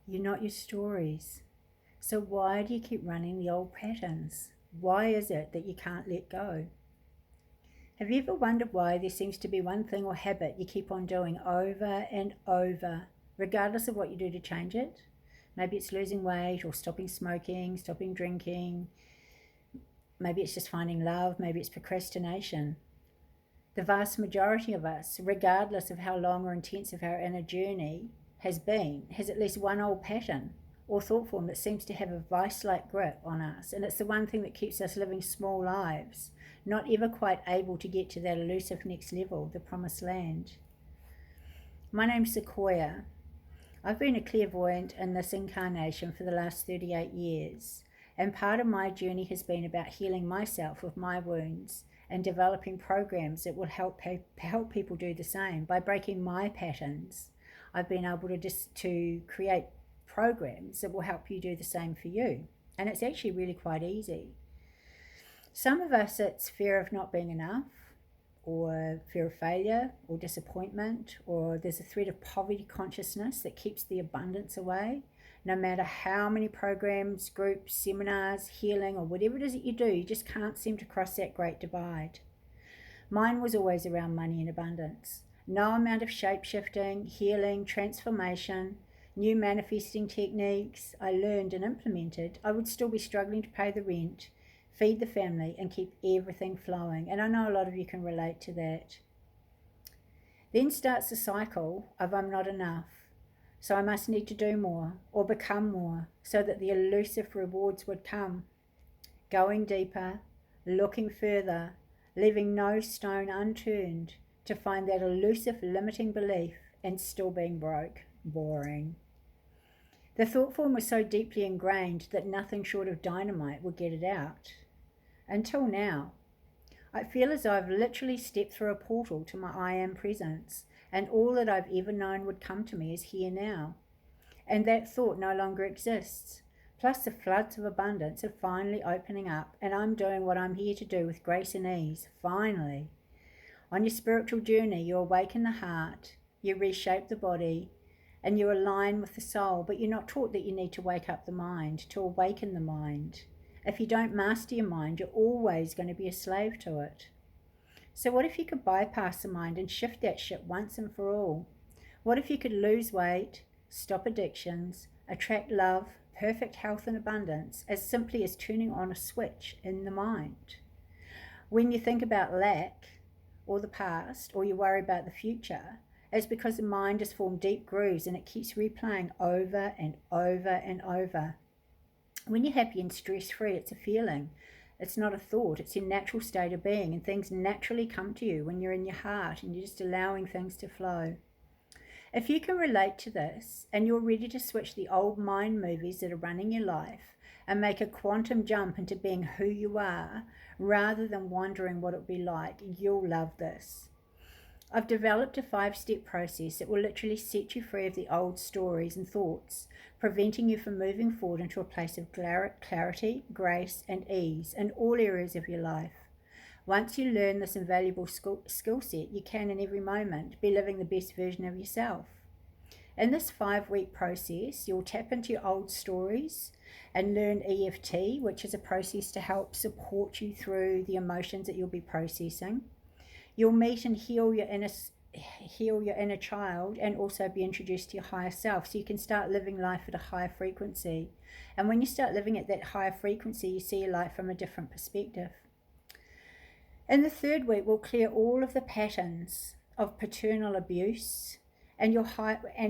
You're not your stories. So why do you keep running the old patterns? Why is it that you can't let go? Have you ever wondered why there seems to be one thing or habit you keep on doing over and over, regardless of what you do to change it? Maybe it's losing weight or stopping smoking, stopping drinking. Maybe it's just finding love. Maybe it's procrastination. The vast majority of us, regardless of how long or intensive our inner journey has been, has at least one old pattern or thought form that seems to have a vice-like grip on us. And it's the one thing that keeps us living small lives, not ever quite able to get to that elusive next level, the promised land. My name's Sequoia. I've been a clairvoyant in this incarnation for the last 38 years, and part of my journey has been about healing myself of my wounds and developing programs that will help people do the same. By breaking my patterns, I've been able to create programs that will help you do the same for you. And it's actually really quite easy. Some of us, it's fear of not being enough, or fear of failure, or disappointment, or there's a threat of poverty consciousness that keeps the abundance away. No matter how many programs, groups, seminars, healing, or whatever it is that you do, you just can't seem to cross that great divide. Mine was always around money and abundance. No amount of shape-shifting, healing, transformation, new manifesting techniques I learned and implemented, I would still be struggling to pay the rent, feed the family, and keep everything flowing. And I know a lot of you can relate to that. Then starts the cycle of I'm not enough, so I must need to do more or become more so that the elusive rewards would come. Going deeper, looking further, leaving no stone unturned to find that elusive limiting belief and still being broke. Boring. The thought form was so deeply ingrained that nothing short of dynamite would get it out. Until now, I feel as though I've literally stepped through a portal to my I am presence, and all that I've ever known would come to me is here now. And that thought no longer exists. Plus the floods of abundance are finally opening up, and I'm doing what I'm here to do with grace and ease, finally. On your spiritual journey, you awaken the heart, you reshape the body, and you align with the soul, but you're not taught that you need to wake up the mind, to awaken the mind. If you don't master your mind, you're always going to be a slave to it. So what if you could bypass the mind and shift that shit once and for all? What if you could lose weight, stop addictions, attract love, perfect health and abundance as simply as turning on a switch in the mind? When you think about lack or the past, or you worry about the future, it's because the mind has formed deep grooves and it keeps replaying over and over and over. When you're happy and stress-free, it's a feeling. It's not a thought. It's your natural state of being, and things naturally come to you when you're in your heart and you're just allowing things to flow. If you can relate to this and you're ready to switch the old mind movies that are running your life and make a quantum jump into being who you are rather than wondering what it would be like, you'll love this. I've developed a 5-step process that will literally set you free of the old stories and thoughts, preventing you from moving forward into a place of clarity, grace, and ease in all areas of your life. Once you learn this invaluable skill set, you can in every moment be living the best version of yourself. In this 5-week process, you'll tap into your old stories and learn EFT, which is a process to help support you through the emotions that you'll be processing. You'll meet and heal your inner child and also be introduced to your higher self, so you can start living life at a higher frequency. And when you start living at that higher frequency, you see your life from a different perspective. In the 3rd week, we'll clear all of the patterns of paternal abuse, and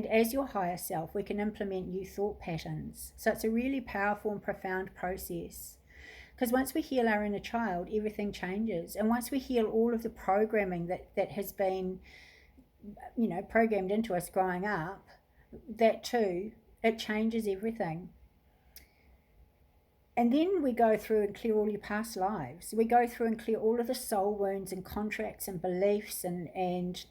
as your higher self, we can implement new thought patterns. So it's a really powerful and profound process. Because once we heal our inner child, everything changes. And once we heal all of the programming that has been, programmed into us growing up, that too, it changes everything. And then we go through and clear all your past lives. We go through and clear all of the soul wounds and contracts and beliefs and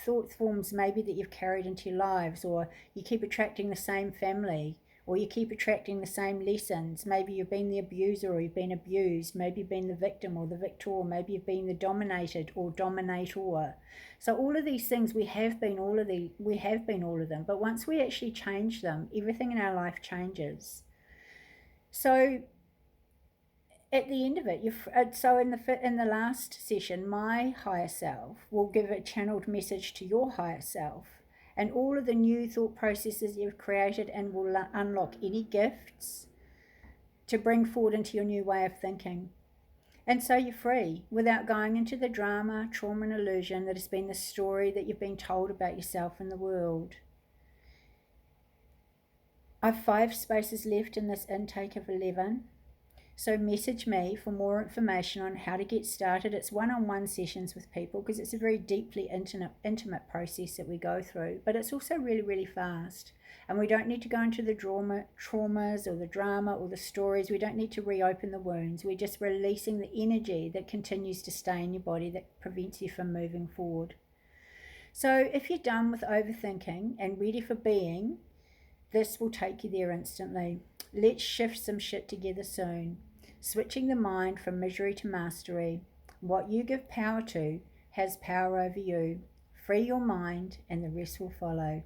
thought forms maybe that you've carried into your lives, or you keep attracting the same family, or you keep attracting the same lessons. Maybe you've been the abuser or you've been abused. Maybe you've been the victim or the victor. Maybe you've been the dominated or dominator. So all of these things, we have been all of them. But once we actually change them, everything in our life changes. So at the end of it, so in the last session, my higher self will give a channeled message to your higher self, and all of the new thought processes you've created, and will unlock any gifts to bring forward into your new way of thinking. And so you're free without going into the drama, trauma, and illusion that has been the story that you've been told about yourself and the world. I've 5 spaces left in this intake of 11. So message me for more information on how to get started. It's one-on-one sessions with people because it's a very deeply intimate process that we go through. But it's also really, really fast. And we don't need to go into the traumas or the drama or the stories. We don't need to reopen the wounds. We're just releasing the energy that continues to stay in your body that prevents you from moving forward. So if you're done with overthinking and ready for being, this will take you there instantly. Let's shift some shit together soon. Switching the mind from misery to mastery. What you give power to has power over you. Free your mind and the rest will follow.